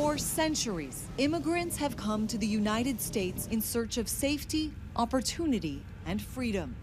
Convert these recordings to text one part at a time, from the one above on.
For centuries, immigrants have come to the United States in search of safety, opportunity, and freedom.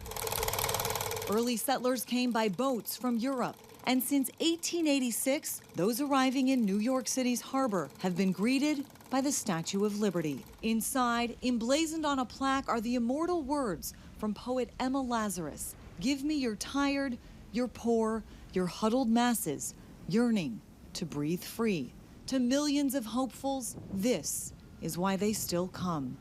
Early settlers came by boats from Europe, and since 1886, those arriving in New York City's harbor have been greeted by the Statue of Liberty. Inside, emblazoned on a plaque, are the immortal words from poet Emma Lazarus: "Give me your tired, your poor, your huddled masses, yearning to breathe free." To millions of hopefuls, this is why they still come.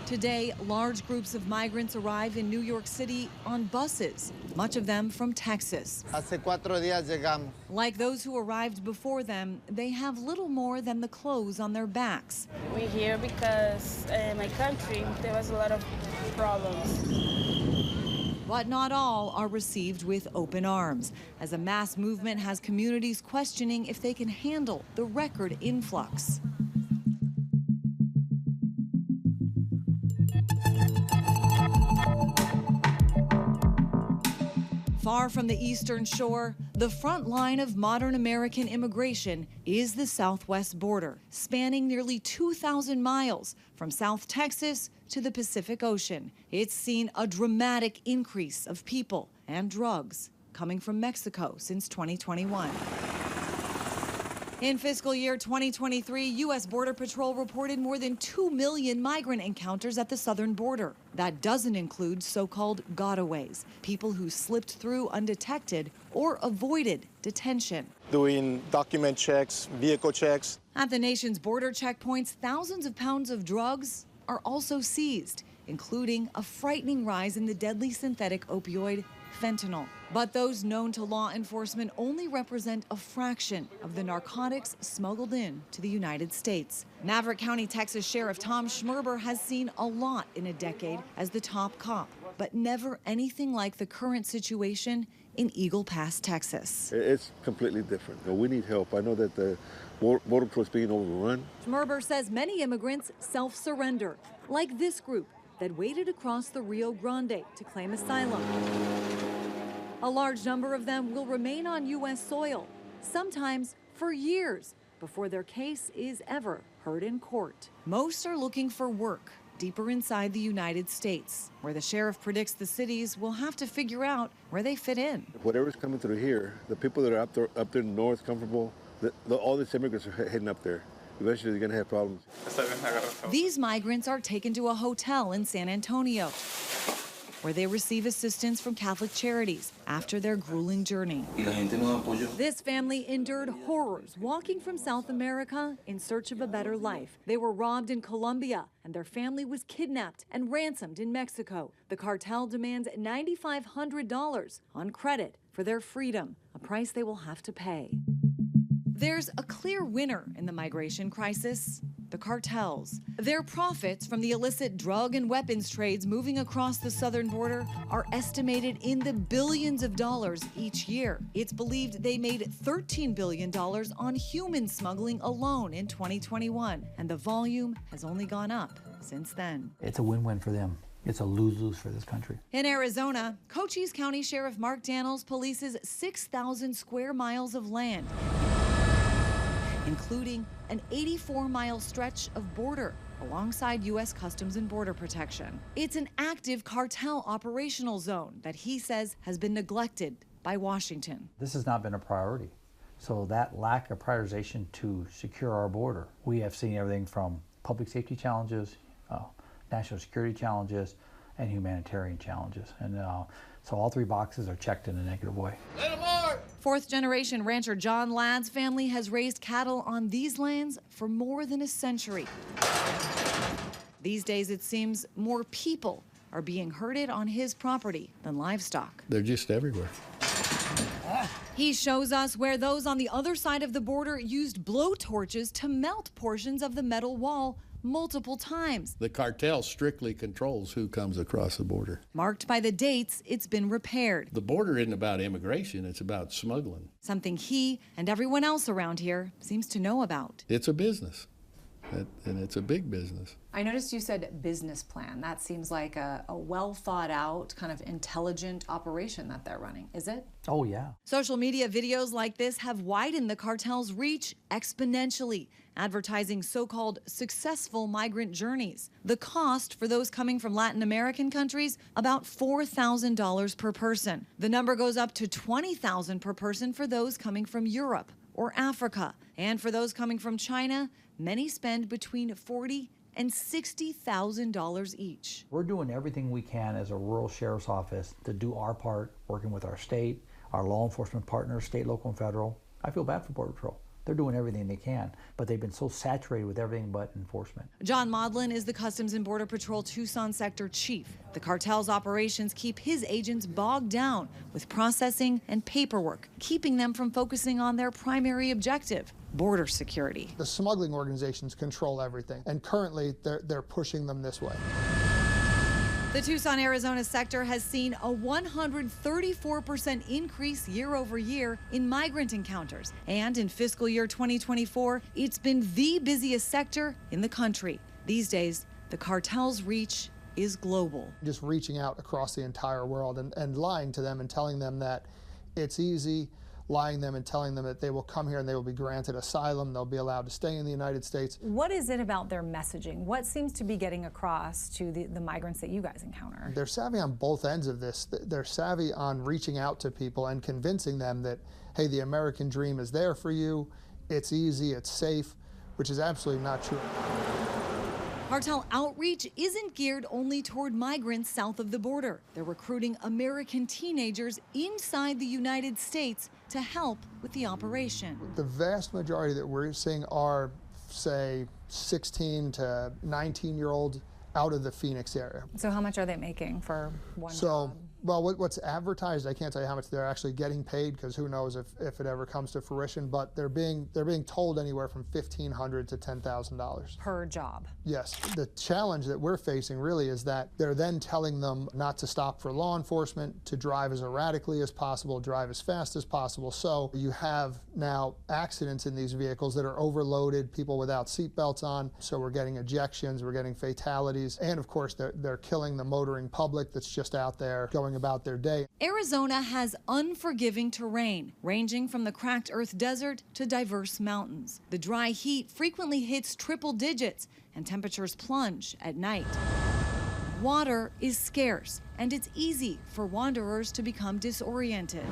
Today, large groups of migrants arrive in New York City on buses, much of them from Texas. Hace 4 días llegamos. Like those who arrived before them, they have little more than the clothes on their backs. We're here because in my country there was a lot of problems. But not all are received with open arms, as a mass movement has communities questioning if they can handle the record influx. Far from the eastern shore, the front line of modern American immigration is the southwest border, spanning nearly 2,000 miles from South Texas to the Pacific Ocean. It's seen a dramatic increase of people and drugs coming from Mexico since 2021. In fiscal year 2023, U.S. Border Patrol reported more than 2 million migrant encounters at the southern border. That doesn't include so-called gotaways, people who slipped through undetected or avoided detention. Doing document checks, vehicle checks. At the nation's border checkpoints, thousands of pounds of drugs are also seized, including a frightening rise in the deadly synthetic opioid fentanyl. But those known to law enforcement only represent a fraction of the narcotics smuggled in to the United States. Maverick County, Texas Sheriff Tom Schmerber has seen a lot in a decade as the top cop, but never anything like the current situation in Eagle Pass, Texas. It's completely different. We need help. I know that the Border Patrol is being overrun. Schmerber says many immigrants self-surrender, like this group that waded across the Rio Grande to claim asylum. A large number of them will remain on U.S. soil, sometimes for years, before their case is ever heard in court. Most are looking for work deeper inside the United States, where the sheriff predicts the cities will have to figure out where they fit in. Whatever's coming through here, the people that are up there in the north, comfortable, all these immigrants are heading up there. Eventually, they're going to have problems. These migrants are taken to a hotel in San Antonio, where they receive assistance from Catholic Charities after their grueling journey. This family endured horrors walking from South America in search of a better life. They were robbed in Colombia, and their family was kidnapped and ransomed in Mexico. The cartel demands $9,500 on credit for their freedom, a price they will have to pay. There's a clear winner in the migration crisis: the cartels. Their profits from the illicit drug and weapons trades moving across the southern border are estimated in the billions of dollars each year. It's believed they made $13 billion on human smuggling alone in 2021, and the volume has only gone up since then. It's a win-win for them. It's a lose-lose for this country. In Arizona, Cochise County Sheriff Mark Daniels polices 6,000 square miles of land, including an 84-mile stretch of border alongside U.S. Customs and Border Protection. It's an active cartel operational zone that he says has been neglected by Washington. This has not been a priority. So that lack of prioritization to secure our border, we have seen everything from public safety challenges, national security challenges, and humanitarian challenges. And so all three boxes are checked in a negative way. Fourth-generation rancher John Ladd's family has raised cattle on these lands for more than a century. These days, it seems more people are being herded on his property than livestock. They're just everywhere. He shows us where those on the other side of the border used blowtorches to melt portions of the metal wall multiple times. The cartel strictly controls who comes across the border. Marked by the dates it's been repaired. The border isn't about immigration, it's about smuggling. Something he and everyone else around here seems to know about. It's a business. And it's a big business. I noticed you said business plan. That seems like a well thought out, kind of intelligent operation that they're running. Is it? Oh, yeah. Social media videos like this have widened the cartel's reach exponentially, advertising so-called successful migrant journeys. The cost for those coming from Latin American countries, about $4,000 per person. The number goes up to $20,000 per person for those coming from Europe or Africa. And for those coming from China, many spend between $40,000 and $60,000 each. We're doing everything we can as a rural sheriff's office to do our part, working with our state, our law enforcement partners, state, local, and federal. I feel bad for Border Patrol. They're doing everything they can, but they've been so saturated with everything but enforcement. John Maudlin is the Customs and Border Patrol Tucson Sector Chief. The cartel's operations keep his agents bogged down with processing and paperwork, keeping them from focusing on their primary objective, border security. The smuggling organizations control everything, and currently they're pushing them this way. The Tucson, Arizona sector has seen a 134% increase year over year in migrant encounters. And in fiscal year 2024, it's been the busiest sector in the country. These days, the cartel's reach is global. Just reaching out across the entire world and lying to them and telling them that it's easy, lying them and telling them that they will come here and they will be granted asylum, they'll be allowed to stay in the United States. What is it about their messaging? What seems to be getting across to the migrants that you guys encounter? They're savvy on both ends of this. They're savvy on reaching out to people and convincing them that, hey, the American dream is there for you, it's easy, it's safe, which is absolutely not true. Cartel outreach isn't geared only toward migrants south of the border. They're recruiting American teenagers inside the United States to help with the operation. The vast majority that we're seeing are, say, 16 to 19-year-old out of the Phoenix area. So how much are they making for one job? Well, what's advertised, I can't tell you how much they're actually getting paid, because who knows if it ever comes to fruition, but they're being told anywhere from $1,500 to $10,000. Per job? Yes. The challenge that we're facing really is that they're then telling them not to stop for law enforcement, to drive as erratically as possible, drive as fast as possible. So you have now accidents in these vehicles that are overloaded, people without seatbelts on, so we're getting ejections, we're getting fatalities, and of course they're killing the motoring public that's just out there going about their day. Arizona has unforgiving terrain, ranging from the cracked earth desert to diverse mountains. The dry heat frequently hits triple digits, and temperatures plunge at night. Water is scarce, and it's easy for wanderers to become disoriented.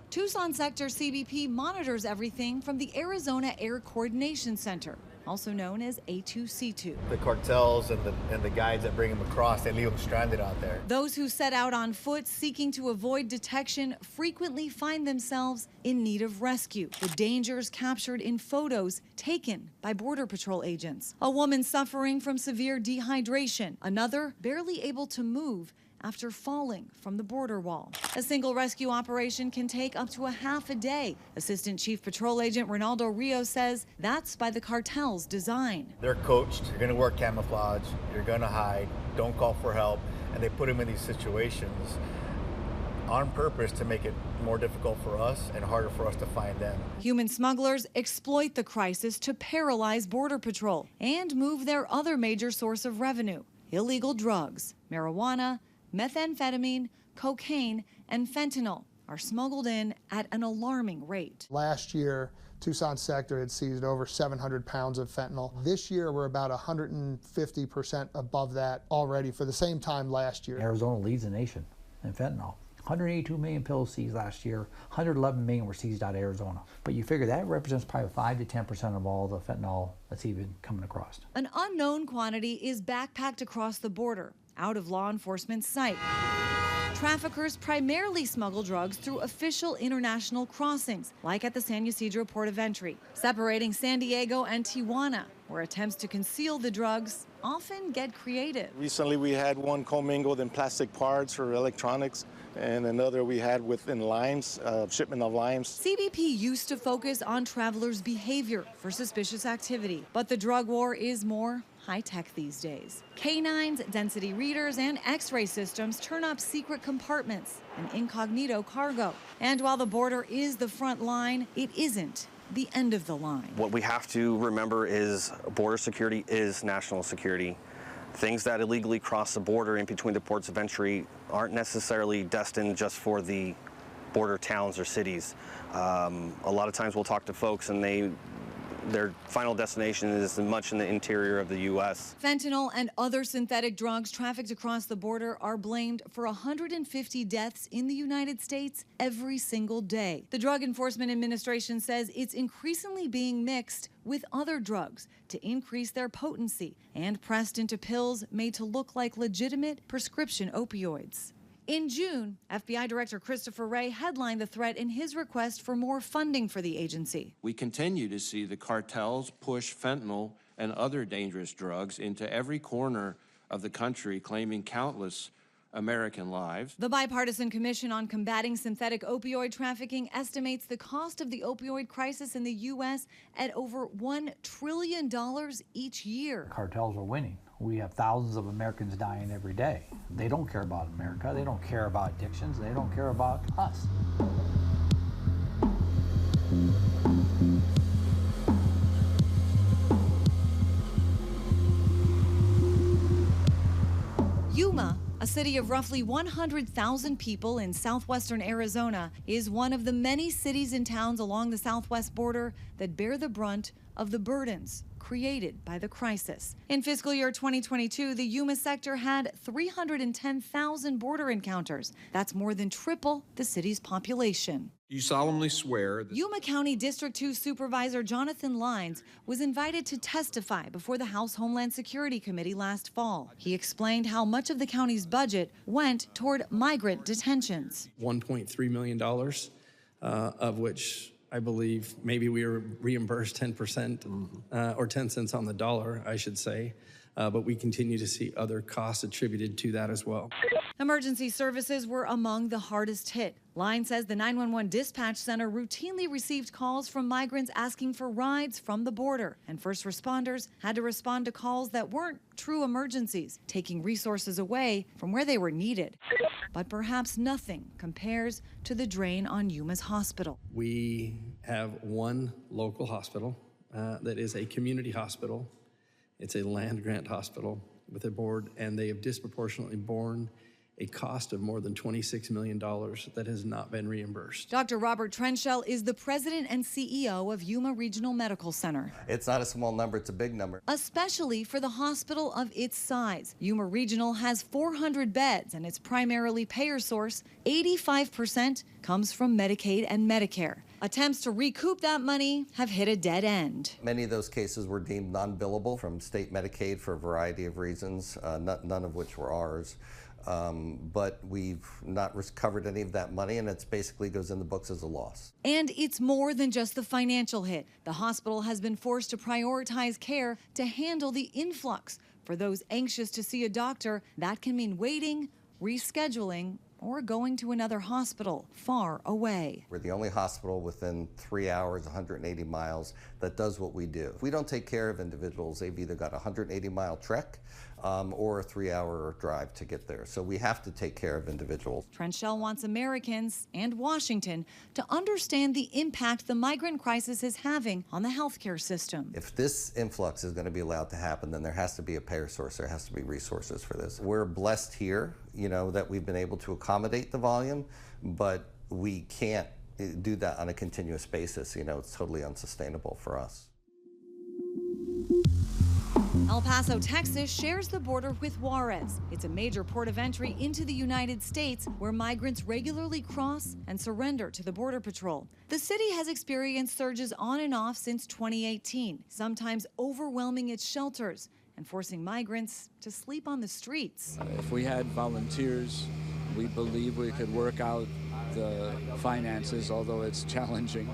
Tucson Sector CBP monitors everything from the Arizona Air Coordination Center, also known as A2C2. The cartels and the guides that bring them across, they leave them stranded out there. Those who set out on foot seeking to avoid detection frequently find themselves in need of rescue. The dangers captured in photos taken by Border Patrol agents. A woman suffering from severe dehydration, another barely able to move after falling from the border wall. A single rescue operation can take up to a half a day. Assistant Chief Patrol Agent Ronaldo Rios says that's by the cartel's design. They're coached, you're gonna work camouflage, you're gonna hide, don't call for help, and they put them in these situations on purpose to make it more difficult for us and harder for us to find them. Human smugglers exploit the crisis to paralyze Border Patrol and move their other major source of revenue, illegal drugs. Marijuana, methamphetamine, cocaine, and fentanyl are smuggled in at an alarming rate. Last year, Tucson Sector had seized over 700 pounds of fentanyl. This year, we're about 150% above that already for the same time last year. Arizona leads the nation in fentanyl. 182 million pills seized last year, 111 million were seized out of Arizona. But you figure that represents probably 5 to 10% of all the fentanyl that's even coming across. An unknown quantity is backpacked across the border, out of law enforcement's sight. Traffickers primarily smuggle drugs through official international crossings, like at the San Ysidro port of entry, separating San Diego and Tijuana, where attempts to conceal the drugs often get creative. Recently we had one commingled in plastic parts for electronics, and another we had within limes, shipment of limes. CBP used to focus on travelers' behavior for suspicious activity, but the drug war is more high-tech these days. Canines, density readers, and X-ray systems turn up secret compartments and incognito cargo. And while the border is the front line, it isn't the end of the line. What we have to remember is border security is national security. Things that illegally cross the border in between the ports of entry aren't necessarily destined just for the border towns or cities. A lot of times we'll talk to folks and their final destination is much in the interior of the U.S. Fentanyl and other synthetic drugs trafficked across the border are blamed for 150 deaths in the United States every single day. The Drug Enforcement Administration says it's increasingly being mixed with other drugs to increase their potency and pressed into pills made to look like legitimate prescription opioids. In June, FBI Director Christopher Wray headlined the threat in his request for more funding for the agency. We continue to see the cartels push fentanyl and other dangerous drugs into every corner of the country, claiming countless American lives. The Bipartisan Commission on Combating Synthetic Opioid Trafficking estimates the cost of the opioid crisis in the U.S. at over $1 trillion each year. Cartels are winning. We have thousands of Americans dying every day. They don't care about America. They don't care about addictions. They don't care about us. Yuma, a city of roughly 100,000 people in southwestern Arizona, is one of the many cities and towns along the southwest border that bear the brunt of the burdens created by the crisis. In fiscal year 2022, the Yuma sector had 310,000 border encounters. That's more than triple the city's population. You solemnly swear that Yuma County District 2 Supervisor Jonathan Lines was invited to testify before the House Homeland Security Committee last fall. He explained how much of the county's budget went toward migrant detentions. $1.3 million, of which I believe maybe we were reimbursed 10% or 10 cents on the dollar, I should say. But we continue to see other costs attributed to that as well. Emergency services were among the hardest hit. Line says the 911 dispatch center routinely received calls from migrants asking for rides from the border, and first responders had to respond to calls that weren't true emergencies, taking resources away from where they were needed. But perhaps nothing compares to the drain on Yuma's hospital. We have one local hospital that is a community hospital. It's a land grant hospital with a board, and they have disproportionately borne a cost of more than $26 million that has not been reimbursed. Dr. Robert Trenchell is the president and CEO of Yuma Regional Medical Center. It's not a small number, it's a big number. Especially for the hospital of its size. Yuma Regional has 400 beds, and its primarily payer source, 85%, comes from Medicaid and Medicare. Attempts to recoup that money have hit a dead end. Many of those cases were deemed non-billable from state Medicaid for a variety of reasons, none of which were ours. But we've not recovered any of that money, and it basically goes in the books as a loss. And it's more than just the financial hit. The hospital has been forced to prioritize care to handle the influx. For those anxious to see a doctor, that can mean waiting, rescheduling, or going to another hospital far away. We're the only hospital within 3 hours, 180 miles, that does what we do. If we don't take care of individuals, they've either got a 180-mile trek or a 3-hour drive to get there. So we have to take care of individuals. Trenchell wants Americans and Washington to understand the impact the migrant crisis is having on the healthcare system. If this influx is going to be allowed to happen, then there has to be a payer source. There has to be resources for this. We're blessed here, that we've been able to accommodate the volume, but we can't do that on a continuous basis. It's totally unsustainable for us. El Paso, Texas shares the border with Juarez. It's a major port of entry into the United States where migrants regularly cross and surrender to the Border Patrol. The city has experienced surges on and off since 2018, sometimes overwhelming its shelters and forcing migrants to sleep on the streets. If we had volunteers, we believe we could work out the finances, although it's challenging,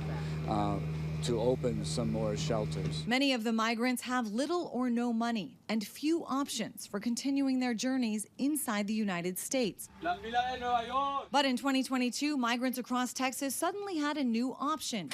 to open some more shelters. Many of the migrants have little or no money and few options for continuing their journeys inside the United States. But in 2022, migrants across Texas suddenly had a new option: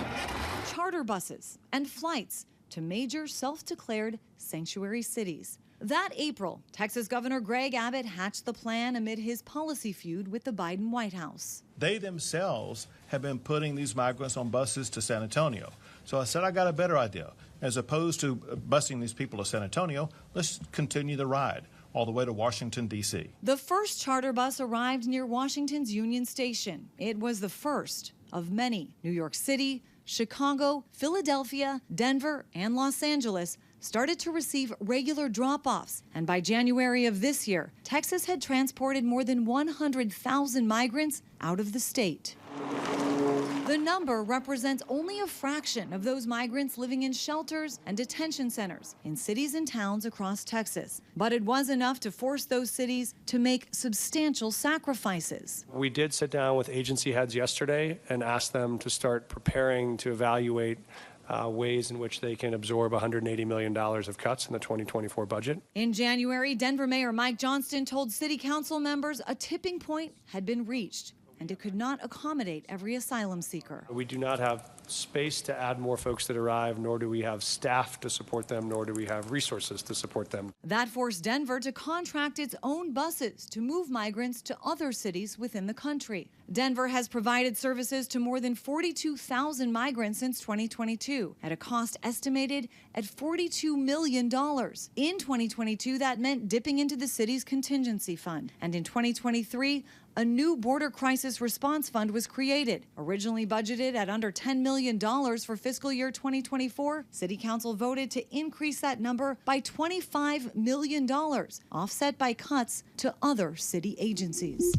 charter buses and flights to major self-declared sanctuary cities. That April, Texas Governor Greg Abbott hatched the plan amid his policy feud with the Biden White House. They themselves have been putting these migrants on buses to San Antonio. So I said, I got a better idea. As opposed to busing these people to San Antonio, let's continue the ride all the way to Washington, D.C. The first charter bus arrived near Washington's Union Station. It was the first of many. New York City, Chicago, Philadelphia, Denver, and Los Angeles started to receive regular drop-offs. And by January of this year, Texas had transported more than 100,000 migrants out of the state. The number represents only a fraction of those migrants living in shelters and detention centers in cities and towns across Texas. But it was enough to force those cities to make substantial sacrifices. We did sit down with agency heads yesterday and ask them to start preparing to evaluate ways in which they can absorb $180 million of cuts in the 2024 budget. In January, Denver Mayor Mike Johnston told city council members a tipping point had been reached, and it could not accommodate every asylum seeker. We do not have space to add more folks that arrive, nor do we have staff to support them, nor do we have resources to support them. That forced Denver to contract its own buses to move migrants to other cities within the country. Denver has provided services to more than 42,000 migrants since 2022 at a cost estimated at $42 million. In 2022, that meant dipping into the city's contingency fund. And in 2023, a new border crisis response fund was created. Originally budgeted at under $10 million for fiscal year 2024, City Council voted to increase that number by $25 million, offset by cuts to other city agencies.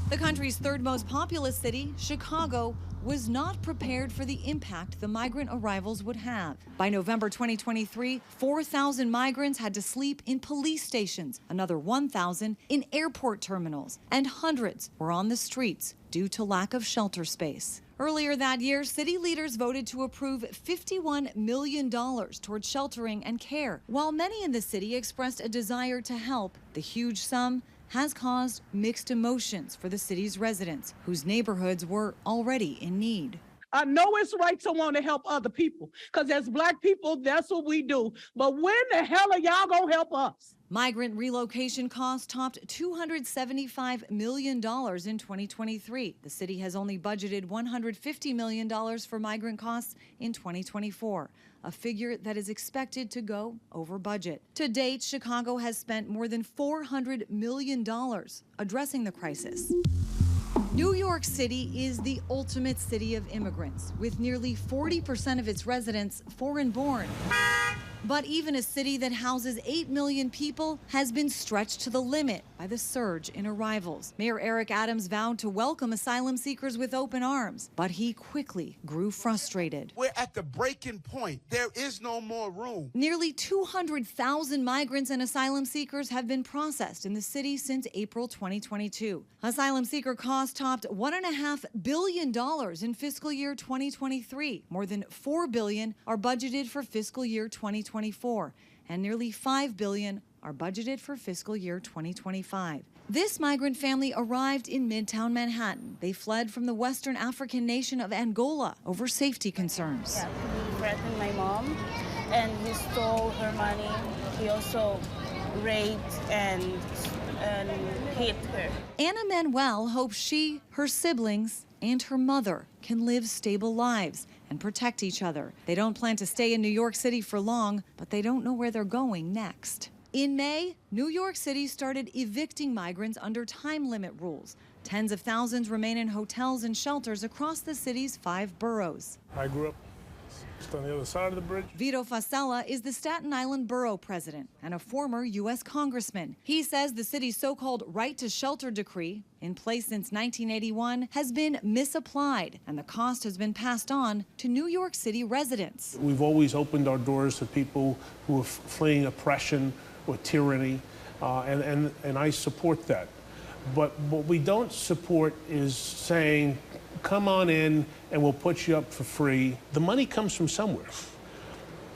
The country's third most populous city, Chicago, was not prepared for the impact the migrant arrivals would have. By November 2023, 4,000 migrants had to sleep in police stations, another 1,000 in airport terminals, and hundreds were on the streets due to lack of shelter space. Earlier that year, city leaders voted to approve $51 million towards sheltering and care. While many in the city expressed a desire to help, the huge sum has caused mixed emotions for the city's residents, whose neighborhoods were already in need. I know it's right to want to help other people, because as Black people, that's what we do. But when the hell are y'all gonna help us? Migrant relocation costs topped $275 million in 2023. The city has only budgeted $150 million for migrant costs in 2024, a figure that is expected to go over budget. To date, Chicago has spent more than $400 million addressing the crisis. New York City is the ultimate city of immigrants, with nearly 40% of its residents foreign-born. But even a city that houses 8 million people has been stretched to the limit by the surge in arrivals. Mayor Eric Adams vowed to welcome asylum seekers with open arms, but he quickly grew frustrated. We're at the breaking point. There is no more room. Nearly 200,000 migrants and asylum seekers have been processed in the city since April 2022. Asylum seeker costs topped $1.5 billion in fiscal year 2023. More than $4 billion are budgeted for fiscal year 2024, and nearly $5 billion are budgeted for fiscal year 2025. This migrant family arrived in Midtown Manhattan. They fled from the Western African nation of Angola over safety concerns. Yeah, he threatened my mom, and he stole her money. He also raped and hit her. Anna Manuel hopes she, her siblings, and her mother can live stable lives and protect each other. They don't plan to stay in New York City for long, but they don't know where they're going next. In May, New York City started evicting migrants under time limit rules. Tens of thousands remain in hotels and shelters across the city's 5 boroughs. I grew up just on the other side of the bridge. Vito Fasella is the Staten Island borough president and a former U.S. congressman. He says the city's so-called right to shelter decree, in place since 1981, has been misapplied, and the cost has been passed on to New York City residents. We've always opened our doors to people who are fleeing oppression or tyranny, and I support that. But what we don't support is saying, come on in and we'll put you up for free. The money comes from somewhere.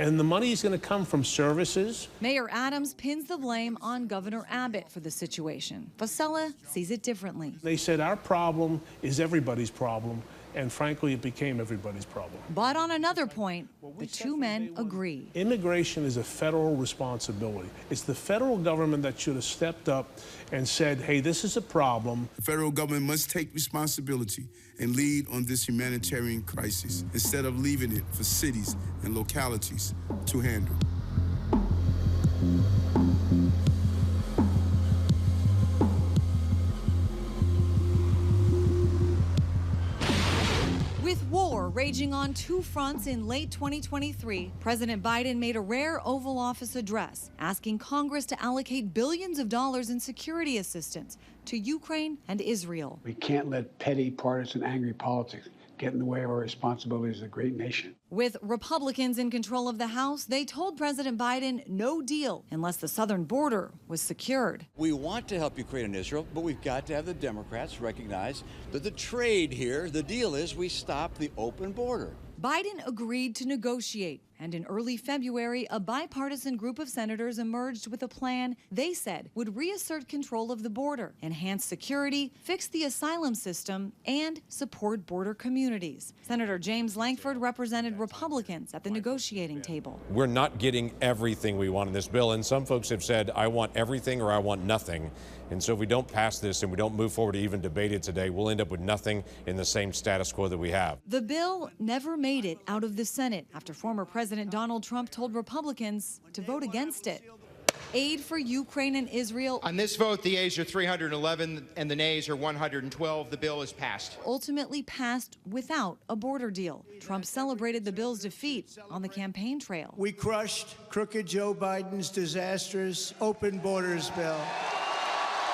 And the money is going to come from services. Mayor Adams pins the blame on Governor Abbott for the situation. Fasella sees it differently. They said our problem is everybody's problem, and frankly, it became everybody's problem. But on another point, the two men agree. Immigration is a federal responsibility. It's the federal government that should have stepped up and said, hey, this is a problem. The federal government must take responsibility and lead on this humanitarian crisis instead of leaving it for cities and localities to handle. With war raging on two fronts in late 2023, President Biden made a rare Oval Office address asking Congress to allocate billions of dollars in security assistance to Ukraine and Israel. We can't let petty, partisan, angry politics get in the way of our responsibilities as a great nation. With Republicans in control of the House, they told President Biden no deal unless the southern border was secured. We want to help Ukraine and Israel, but we've got to have the Democrats recognize that the trade here, the deal is we stop the open border. Biden agreed to negotiate, and in early February, a bipartisan group of senators emerged with a plan they said would reassert control of the border, enhance security, fix the asylum system, and support border communities. Senator James Lankford represented Republicans at the negotiating table. We're not getting everything we want in this bill, and some folks have said, I want everything or I want nothing. And so if we don't pass this and we don't move forward to even debate it today, we'll end up with nothing in the same status quo that we have. The bill never made it out of the Senate after former President Donald Trump told Republicans to vote against it. Aid for Ukraine and Israel. On this vote, the ayes are 311 and the nays are 112. The bill is passed. Ultimately passed without a border deal. Trump celebrated the bill's defeat on the campaign trail. We crushed crooked Joe Biden's disastrous open borders bill.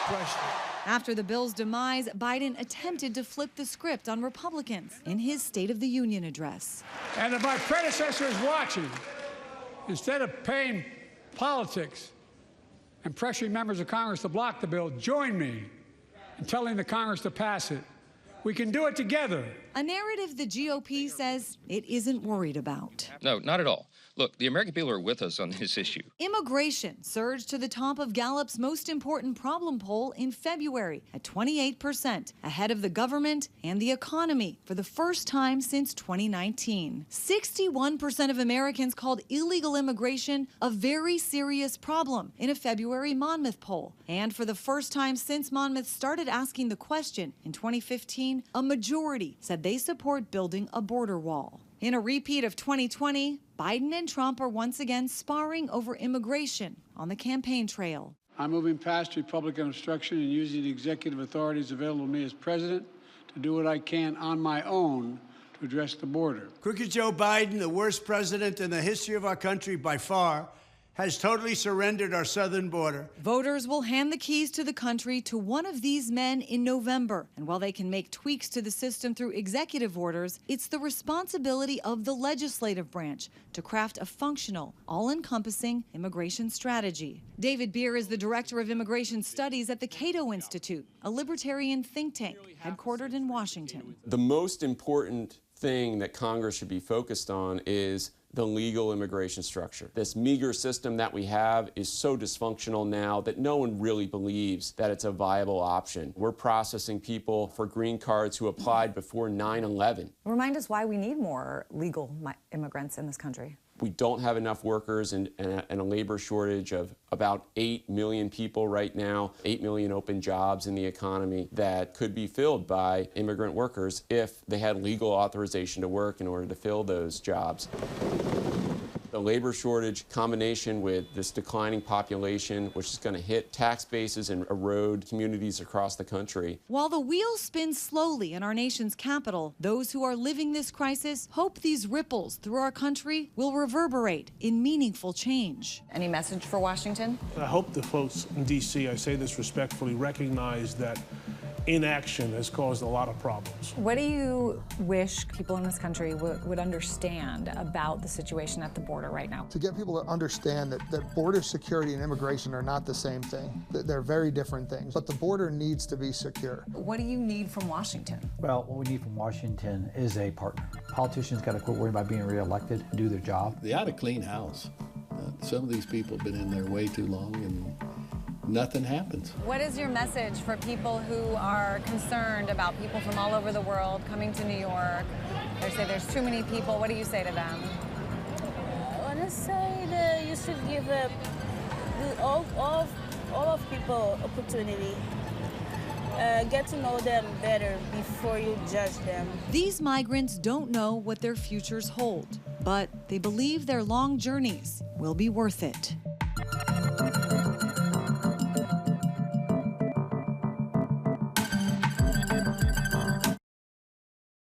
Crushed it. After the bill's demise, Biden attempted to flip the script on Republicans in his State of the Union address. And if my predecessor is watching, instead of paying politics and pressuring members of Congress to block the bill, join me in telling the Congress to pass it. We can do it together. A narrative the GOP says it isn't worried about. No, not at all. Look, the American people are with us on this issue. Immigration surged to the top of Gallup's most important problem poll in February at 28%, ahead of the government and the economy for the first time since 2019. 61% of Americans called illegal immigration a very serious problem in a February Monmouth poll. And for the first time since Monmouth started asking the question in 2015, a majority said they support building a border wall. In a repeat of 2020, Biden and Trump are once again sparring over immigration on the campaign trail. I'm moving past Republican obstruction and using the executive authorities available to me as president to do what I can on my own to address the border. Crooked Joe Biden, the worst president in the history of our country by far, has totally surrendered our southern border. Voters will hand the keys to the country to one of these men in November. And while they can make tweaks to the system through executive orders, it's the responsibility of the legislative branch to craft a functional, all-encompassing immigration strategy. David Beer is the director of immigration studies at the Cato Institute, a libertarian think tank headquartered in Washington. The most important thing that Congress should be focused on is the legal immigration structure. This meager system that we have is so dysfunctional now that no one really believes that it's a viable option. We're processing people for green cards who applied before 9/11. Remind us why we need more legal immigrants in this country. We don't have enough workers and a labor shortage of about 8 million people right now, 8 million open jobs in the economy that could be filled by immigrant workers if they had legal authorization to work in order to fill those jobs. The labor shortage combination with this declining population, which is going to hit tax bases and erode communities across the country. While the wheels spin slowly in our nation's capital, those who are living this crisis hope these ripples through our country will reverberate in meaningful change. Any message for Washington? I hope the folks in D.C., I say this respectfully, recognize that inaction has caused a lot of problems. What do you wish people in this country would understand about the situation at the border right now? To get people to understand that border security and immigration are not the same thing. They're very different things, but the border needs to be secure. What do you need from Washington? Well, what we need from Washington is a partner. Politicians got to quit worrying about being reelected and do their job. They ought to clean house. Some of these people have been in there way too long, and nothing happens. What is your message for people who are concerned about people from all over the world coming to New York? They say there's too many people. What do you say to them? I want to say that you should give all of people opportunity. Get to know them better before you judge them. These migrants don't know what their futures hold, but they believe their long journeys will be worth it.